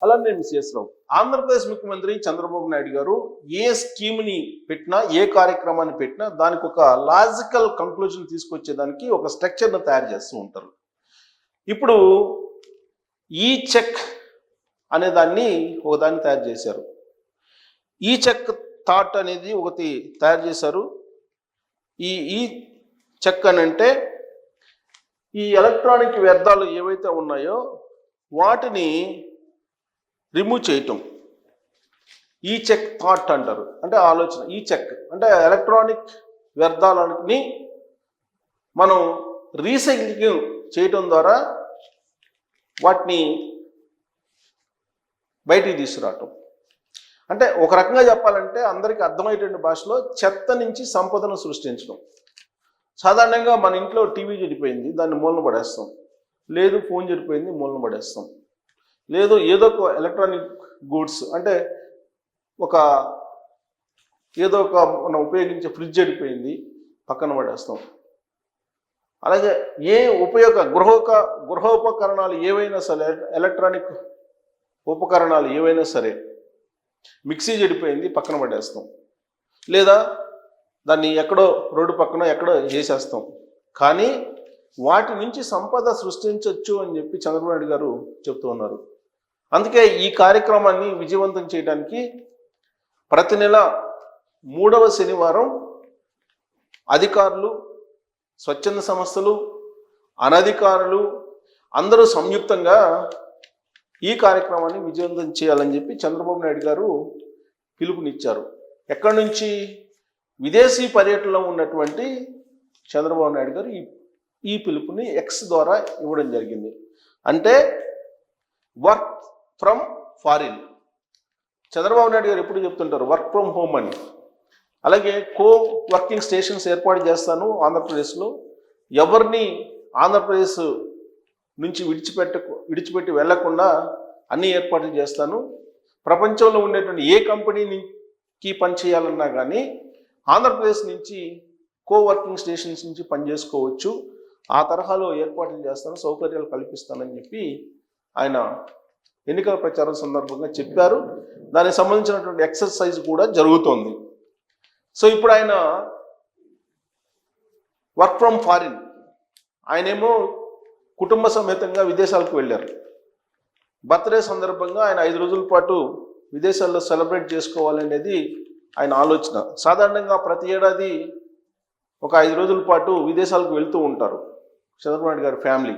అలానే సిఎస్ రావు. ఆంధ్రప్రదేశ్ ముఖ్యమంత్రి చంద్రబాబు నాయుడు గారు ఏ స్కీమ్ని పెట్టినా, ఏ కార్యక్రమాన్ని పెట్టినా దానికి ఒక లాజికల్ కంక్లూజన్ తీసుకొచ్చేదానికి ఒక స్ట్రక్చర్ను తయారు చేస్తూ ఉంటారు. ఇప్పుడు ఈ చెక్ అనే దాన్ని ఒకదాన్ని తయారు చేశారు. ఈ చెక్ థాట్ అనేది ఒకటి తయారు చేశారు. ఈ చెక్ అని అంటే ఈ ఎలక్ట్రానిక్ వ్యర్థాలు ఏవైతే ఉన్నాయో వాటిని రిమూవ్ చేయటం, ఈ చెక్ థాట్ అంటారు. అంటే ఆలోచన. ఈ చెక్ అంటే ఎలక్ట్రానిక్ వ్యర్థాలని మనం రీసైక్లింగ్ చేయటం ద్వారా వాటిని బయటికి తీసుకురావటం. అంటే ఒక రకంగా చెప్పాలంటే అందరికీ అర్థమయ్యేటువంటి భాషలో చెత్త నుంచి సంపదను సృష్టించడం. సాధారణంగా మన ఇంట్లో టీవీ చెడిపోయింది, దాన్ని మూలన పడేస్తాం. లేదు ఫోన్ చెడిపోయింది, మూలన పడేస్తాం. లేదు ఏదో ఒక ఎలక్ట్రానిక్ గూడ్స్ అంటే ఏదో ఒక మనం ఉపయోగించే ఫ్రిడ్జ్ చెడిపోయింది, పక్కన పడేస్తాం. అలాగే గృహోపకరణాలు ఏవైనా సరే, ఎలక్ట్రానిక్ ఉపకరణాలు ఏవైనా సరే, మిక్సీ చెడిపోయింది, పక్కన పడేస్తాం. లేదా దాన్ని ఎక్కడో రోడ్డు పక్కన ఎక్కడో వేసేస్తాం. కానీ వాటి నుంచి సంపద సృష్టించవచ్చు అని చెప్పి చంద్రబాబు నాయుడు గారు చెప్తూ ఉన్నారు. అందుకే ఈ కార్యక్రమాన్ని విజయవంతం చేయడానికి ప్రతి నెల 3వ శనివారం అధికారులు, స్వచ్ఛంద సంస్థలు, అనధికారులు అందరూ సంయుక్తంగా ఈ కార్యక్రమాన్ని విజయవంతం చేయాలని చెప్పి చంద్రబాబు నాయుడు గారు పిలుపునిచ్చారు. ఎక్కడి నుంచి? విదేశీ పర్యటనలో ఉన్నటువంటి చంద్రబాబు నాయుడు గారు ఈ పిలుపుని ఎక్స్ ద్వారా ఇవ్వడం జరిగింది. అంటే work from foreign. Chandrababu Naidu గారు ఎప్పుడు చెప్తుంటారు వర్క్ ఫ్రమ్ హోమ్ అని. అలాగే వర్కింగ్ స్టేషన్స్ ఏర్పాటు చేస్తాను ఆంధ్రప్రదేశ్లో. ఎవరిని ఆంధ్రప్రదేశ్ నుంచి విడిచిపెట్టి వెళ్లకుండా అన్ని ఏర్పాట్లు చేస్తాను. ప్రపంచంలో ఉండేటువంటి ఏ కంపెనీకి పనిచేయాలన్నా కానీ ఆంధ్రప్రదేశ్ నుంచి వర్కింగ్ స్టేషన్స్ నుంచి పనిచేసుకోవచ్చు. ఆ తరహాలో ఏర్పాట్లు చేస్తాను, సౌకర్యాలు కల్పిస్తానని చెప్పి ఆయన ఎన్నికల ప్రచారం సందర్భంగా చెప్పారు. దానికి సంబంధించినటువంటి ఎక్సర్సైజ్ కూడా జరుగుతోంది. సో ఇప్పుడు ఆయన వర్క్ ఫ్రమ్ ఫారిన్, ఆయనేమో కుటుంబ సమేతంగా విదేశాలకు వెళ్ళారు. బర్త్డే సందర్భంగా ఆయన 5 రోజుల పాటు విదేశాల్లో సెలబ్రేట్ చేసుకోవాలనేది ఆయన ఆలోచన. సాధారణంగా ప్రతి ఏడాది ఒక 5 రోజుల పాటు విదేశాలకు వెళ్తూ ఉంటారు చంద్రబాబు నాయుడు గారి ఫ్యామిలీ.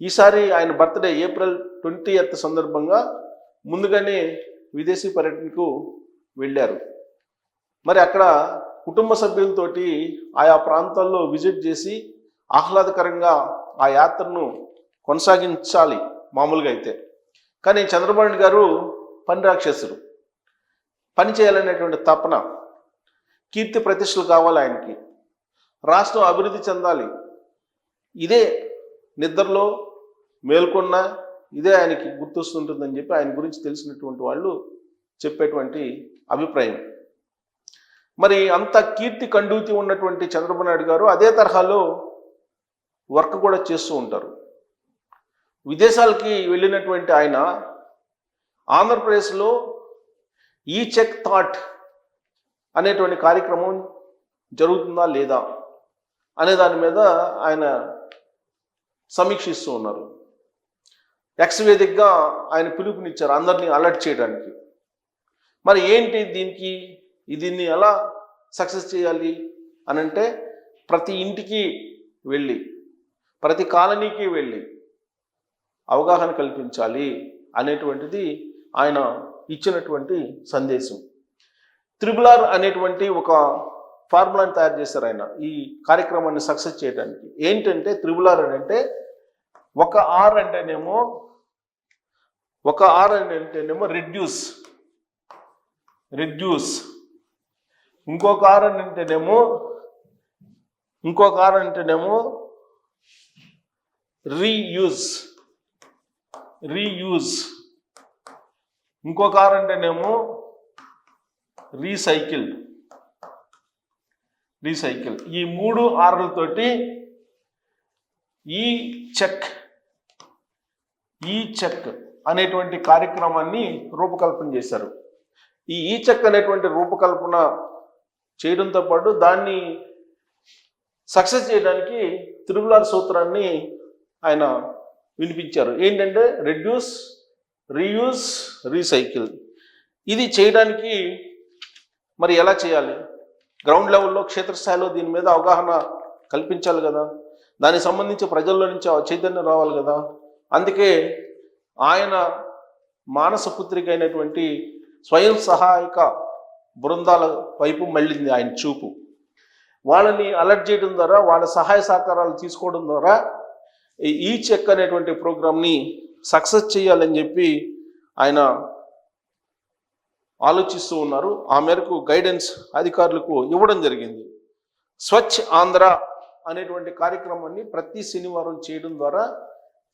ఈసారి ఆయన బర్త్డే ఏప్రిల్ 20th సందర్భంగా ముందుగానే విదేశీ పర్యటనకు వెళ్ళారు. మరి అక్కడ కుటుంబ సభ్యులతోటి ఆయా ప్రాంతాల్లో విజిట్ చేసి ఆహ్లాదకరంగా ఆ యాత్రను కొనసాగించాలి మామూలుగా అయితే. కానీ చంద్రబాబు నాయుడు గారు పని రాక్షసుడు. పని చేయాలనేటువంటి తపన, కీర్తి ప్రతిష్టలు కావాలి ఆయనకి, రాష్ట్రం అభివృద్ధి చెందాలి, ఇదే నిద్రలో మేల్కొన్న ఇదే ఆయనకి గుర్తొస్తుంటుందని చెప్పి ఆయన గురించి తెలిసినటువంటి వాళ్ళు చెప్పేటువంటి అభిప్రాయం. మరి అంత కీర్తి కండూతి ఉన్నటువంటి చంద్రబాబు నాయుడు గారు అదే తరహాలో వర్క్ కూడా చేస్తూ ఉంటారు. విదేశాలకి వెళ్ళినటువంటి ఆయన ఆంధ్రప్రదేశ్లో ఈ చెక్ థాట్ అనేటువంటి కార్యక్రమం జరుగుతుందా లేదా అనే దాని మీద ఆయన సమీక్షిస్తూ ఉన్నారు. ఎక్స్ వేదికగా ఆయన పిలుపునిచ్చారు అందరినీ అలర్ట్ చేయడానికి. మరి ఏంటి దీన్ని ఎలా సక్సెస్ చేయాలి అనంటే ప్రతి ఇంటికి వెళ్ళి, ప్రతి కాలనీకి వెళ్ళి అవగాహన కల్పించాలి అనేటువంటిది ఆయన ఇచ్చినటువంటి సందేశం. 3R అనేటువంటి ఒక ఫార్ములాని తయారు చేశారు ఆయన ఈ కార్యక్రమాన్ని సక్సెస్ చేయడానికి. ఏంటంటే 3R అంటే ఒక R అంటేనేమో రిడ్యూస్, ఇంకొక R అంటేనేమో రీయూజ్, ఇంకొక R అంటేనేమో రీసైకిల్. ఈ 3 Rలతోటి ఈ చెక్ అనేటువంటి కార్యక్రమాన్ని రూపకల్పన చేశారు. ఈ చెక్ అనేటువంటి రూపకల్పన చేయడంతో పాటు దాన్ని సక్సెస్ చేయడానికి త్రిపుల్ సూత్రాన్ని ఆయన వినిపించారు. ఏంటంటే రెడ్యూస్, రీయూజ్, రీసైకిల్. ఇది చేయడానికి మరి ఎలా చేయాలి? గ్రౌండ్ లెవెల్లో, క్షేత్రస్థాయిలో దీని మీద అవగాహన కల్పించాలి కదా, దానికి సంబంధించి ప్రజల్లో నుంచి చైతన్యం రావాలి కదా. అందుకే ఆయన మానస పుత్రిక అయినటువంటి స్వయం సహాయక బృందాల వైపు మళ్ళింది ఆయన చూపు. వాళ్ళని అలర్ట్ చేయడం ద్వారా, వాళ్ళ సహాయ సహకారాలు తీసుకోవడం ద్వారా ఈ చెక్ అనేటువంటి ప్రోగ్రామ్ని సక్సెస్ చేయాలని చెప్పి ఆయన ఆలోచిస్తూ ఉన్నారు. ఆ మేరకు గైడెన్స్ అధికారులకు ఇవ్వడం జరిగింది. స్వచ్ఛ ఆంధ్ర అనేటువంటి కార్యక్రమాన్ని ప్రతి శనివారం చేయడం ద్వారా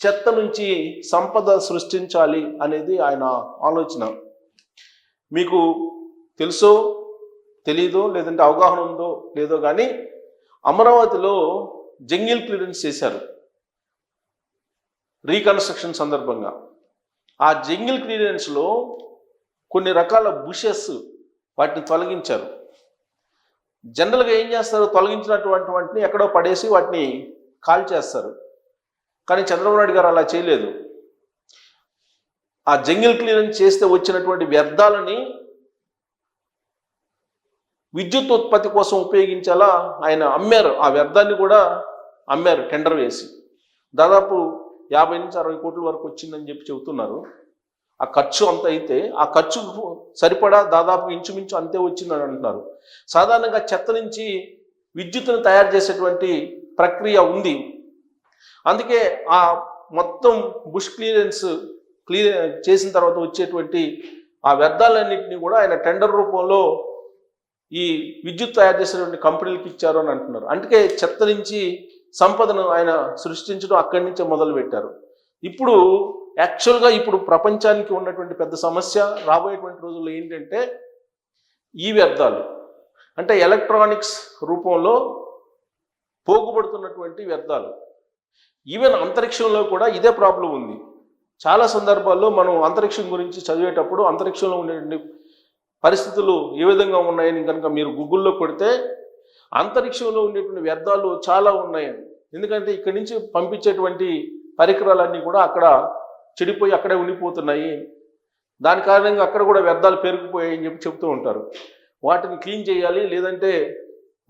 చెత్త నుంచి సంపద సృష్టించాలి అనేది ఆయన ఆలోచన. మీకు తెలుసో తెలీదో, లేదంటే అవగాహన ఉందో లేదో కానీ అమరావతిలో జంగిల్ క్లియరెన్స్ చేశారు రీకన్స్ట్రక్షన్ సందర్భంగా. ఆ జంగిల్ క్లియరెన్స్లో కొన్ని రకాల బుషెస్ వాటిని తొలగించారు. జనరల్గా ఏం చేస్తారు, తొలగించినటువంటి వాటిని ఎక్కడో పడేసి వాటిని కాల్ చేస్తారు. కానీ చంద్రబాబు నాయుడు గారు అలా చేయలేదు. ఆ జంగిల్ క్లియరెన్స్ చేస్తే వచ్చినటువంటి వ్యర్థాలని విద్యుత్ ఉత్పత్తి కోసం ఉపయోగించాలా ఆయన అమ్మారు. ఆ వ్యర్థాన్ని కూడా అమ్మారు టెండర్ వేసి. దాదాపు 50 నుంచి 60 కోట్ల వరకు వచ్చిందని చెప్పి చెబుతున్నారు. ఆ ఖర్చు అంత అయితే ఆ ఖర్చు సరిపడా దాదాపు ఇంచుమించు అంతే వచ్చిందని అంటున్నారు. సాధారణంగా చెత్త నుంచి విద్యుత్తును తయారు చేసేటువంటి ప్రక్రియ ఉంది. అందుకే ఆ మొత్తం బుష్ క్లియర్ చేసిన తర్వాత వచ్చేటువంటి ఆ వ్యర్థాలన్నింటినీ కూడా ఆయన టెండర్ రూపంలో ఈ విద్యుత్ తయారు చేసేటువంటి కంపెనీలకు ఇచ్చారు అని అంటున్నారు. అందుకే చెత్త నుంచి సంపదను ఆయన సృష్టించడం అక్కడి నుంచే మొదలు పెట్టారు. ఇప్పుడు యాక్చువల్గా ఇప్పుడు ప్రపంచానికి ఉన్నటువంటి పెద్ద సమస్య రాబోయేటువంటి రోజుల్లో ఏంటంటే ఈ వ్యర్థాలు, అంటే ఎలక్ట్రానిక్స్ రూపంలో పోగుపడుతున్నటువంటి వ్యర్థాలు. ఈవెన్ అంతరిక్షంలో కూడా ఇదే ప్రాబ్లం ఉంది. చాలా సందర్భాల్లో మనం అంతరిక్షం గురించి చదివేటప్పుడు అంతరిక్షంలో ఉండేటువంటి పరిస్థితులు ఏ విధంగా ఉన్నాయని కనుక మీరు గూగుల్లో కొడితే అంతరిక్షంలో ఉండేటువంటి వ్యర్థాలు చాలా ఉన్నాయని. ఎందుకంటే ఇక్కడి నుంచి పంపించేటువంటి పరికరాలన్నీ కూడా అక్కడ చెడిపోయి అక్కడే ఉండిపోతున్నాయి. దాని కారణంగా అక్కడ కూడా వ్యర్థాలు పెరిగిపోయాయని చెప్పి చెప్తూ ఉంటారు. వాటిని క్లీన్ చేయాలి, లేదంటే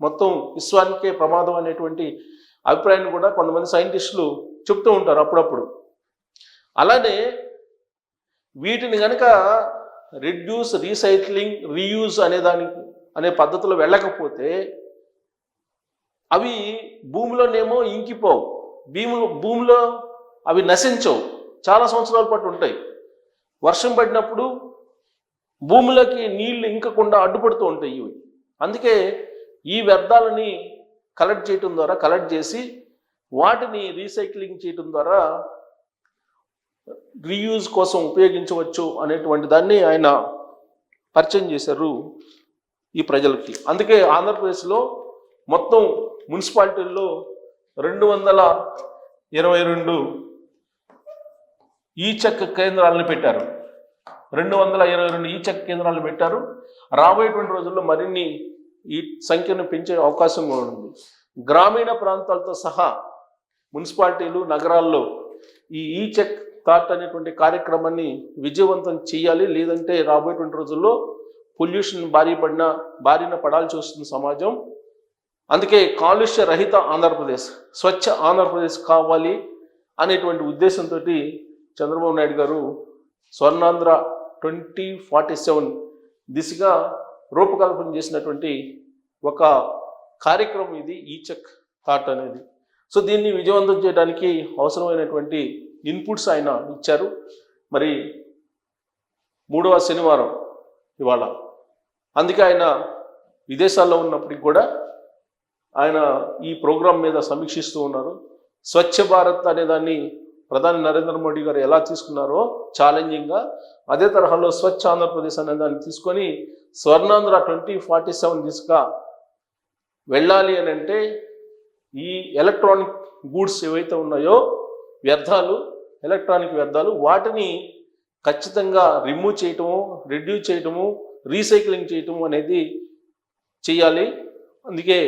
మొత్తం విశ్వానికే ప్రమాదం అనేటువంటి అభిప్రాయాన్ని కూడా కొంతమంది సైంటిస్టులు చెప్తూ ఉంటారు అప్పుడప్పుడు. అలానే వీటిని కనుక రెడ్యూస్, రీసైక్లింగ్, రీయూజ్ అనే పద్ధతిలో వెళ్ళకపోతే అవి భూమిలోనేమో ఇంకిపోవు, భూమిలో అవి నశించవు, చాలా సంవత్సరాల పాటు ఉంటాయి. వర్షం పడినప్పుడు భూమిలోకి నీళ్లు ఇంకకుండా అడ్డుపడుతూ ఉంటాయి ఇవి. అందుకే ఈ వ్యర్థాలని కలెక్ట్ చేసి వాటిని రీసైక్లింగ్ చేయడం ద్వారా రీయూజ్ కోసం ఉపయోగించవచ్చు అనేటువంటి దాన్ని ఆయన పరిచయం చేశారు ఈ ప్రజలకి. అందుకే ఆంధ్రప్రదేశ్లో మొత్తం మున్సిపాలిటీల్లో 222 ఈ చెక్ కేంద్రాలను పెట్టారు. 222 ఈ చెక్ కేంద్రాలను పెట్టారు. రాబోయేటువంటి రోజుల్లో మరిన్ని ఈ సంఖ్యను పెంచే అవకాశం కూడా ఉంది. గ్రామీణ ప్రాంతాలతో సహా మున్సిపాలిటీలు, నగరాల్లో ఈ చెక్ థాట్ అనేటువంటి కార్యక్రమాన్ని విజయవంతం చేయాలి. లేదంటే రాబోయేటువంటి రోజుల్లో పొల్యూషన్ బారిన పడాల్సి వస్తుంది సమాజం. అందుకే కాలుష్య రహిత ఆంధ్రప్రదేశ్, స్వచ్ఛ ఆంధ్రప్రదేశ్ కావాలి అనేటువంటి ఉద్దేశంతో చంద్రబాబు నాయుడు గారు స్వర్ణాంధ్ర 2047 దిశగా రూపకల్పన చేసినటువంటి ఒక కార్యక్రమం ఇది ఈ చెక్ థాట్ అనేది. సో దీన్ని విజయవంతం చేయడానికి అవసరమైనటువంటి ఇన్పుట్స్ ఆయన ఇచ్చారు. మరి 3వ శనివారం ఇవాళ. అందుకే ఆయన విదేశాల్లో ఉన్నప్పటికి కూడా ఆయన ఈ ప్రోగ్రాం మీద సమీక్షిస్తూ ఉన్నారు. స్వచ్ఛ భారత్ అనే దాన్ని ప్రధాని నరేంద్ర మోడీ గారు ఎలా తీసుకున్నారో ఛాలెంజింగ్గా, అదే తరహాలో స్వచ్ఛ ఆంధ్రప్రదేశ్ అనే దాన్ని తీసుకొని స్వర్ణాంధ్ర 2047 దిశగా వెళ్ళాలి అని అంటే ఈ ఎలక్ట్రానిక్ గూడ్స్ ఏవైతే ఉన్నాయో వ్యర్థాలు, ఎలక్ట్రానిక్ వ్యర్థాలు, వాటిని ఖచ్చితంగా రిమూవ్ చేయటము, రెడ్యూస్ చేయటము, రీసైక్లింగ్ చేయటము అనేది చేయాలి. అందుకే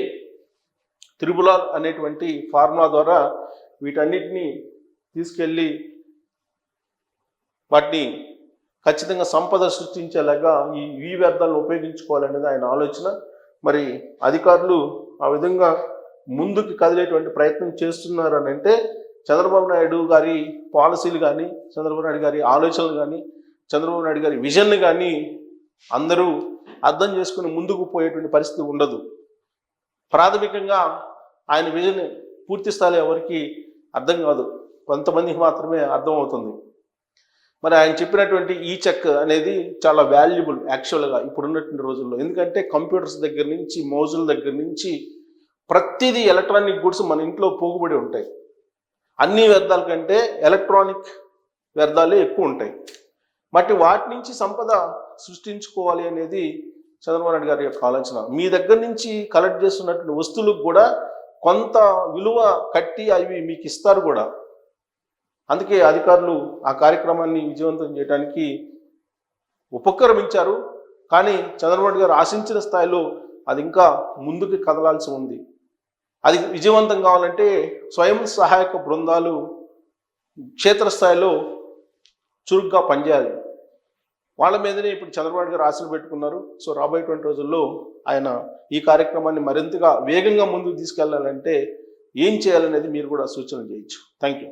త్రిబుల్ అనేటువంటి ఫార్ములా ద్వారా వీటన్నిటిని తీసుకెళ్ళి వాటిని ఖచ్చితంగా సంపద సృష్టించేలాగా ఈ వ్యర్థాలను ఉపయోగించుకోవాలనేది ఆయన ఆలోచన. మరి అధికారులు ఆ విధంగా ముందుకు కదిలేటువంటి ప్రయత్నం చేస్తున్నారు అని అంటే చంద్రబాబు నాయుడు గారి పాలసీలు కానీ, చంద్రబాబు నాయుడు గారి ఆలోచనలు కానీ, చంద్రబాబు నాయుడు గారి విజన్ కానీ అందరూ అర్థం చేసుకుని ముందుకు పోయేటువంటి పరిస్థితి ఉండదు. ప్రాథమికంగా ఆయన విజన్ పూర్తి స్థాయిలో ఎవరికి అర్థం కాదు, కొంతమందికి మాత్రమే అర్థమవుతుంది. మరి ఆయన చెప్పినటువంటి ఈ చెక్ అనేది చాలా వాల్యుబుల్ యాక్చువల్గా ఇప్పుడున్నటువంటి రోజుల్లో. ఎందుకంటే కంప్యూటర్స్ దగ్గర నుంచి, మౌజుల దగ్గర నుంచి ప్రతిదీ ఎలక్ట్రానిక్ గూడ్స్ మన ఇంట్లో పోగుబడి ఉంటాయి. అన్ని వ్యర్థాల కంటే ఎలక్ట్రానిక్ వ్యర్థాలే ఎక్కువ ఉంటాయి. బట్ వాటి నుంచి సంపద సృష్టించుకోవాలి అనేది చంద్రబాబు నాయుడు గారి యొక్క ఆలోచన. మీ దగ్గర నుంచి కలెక్ట్ చేస్తున్నటువంటి వస్తువులకు కూడా కొంత విలువ కట్టి అవి మీకు ఇస్తారు కూడా. అందుకే అధికారులు ఆ కార్యక్రమాన్ని విజయవంతం చేయడానికి ఉపక్రమించారు. కానీ చంద్రబాబు నాయుడు గారు ఆశించిన స్థాయిలో అది ఇంకా ముందుకు కదలాల్సి ఉంది. అది విజయవంతం కావాలంటే స్వయం సహాయక బృందాలు క్షేత్రస్థాయిలో చురుగ్గా పనిచేయాలి. వాళ్ళ మీదనే ఇప్పుడు చంద్రబాబు నాయుడు గారు ఆశలు పెట్టుకున్నారు. సో రాబోయేటువంటి రోజుల్లో ఆయన ఈ కార్యక్రమాన్ని మరింతగా వేగంగా ముందుకు తీసుకెళ్లాలంటే ఏం చేయాలనేది మీరు కూడా సూచనలు చేయొచ్చు. Thank you.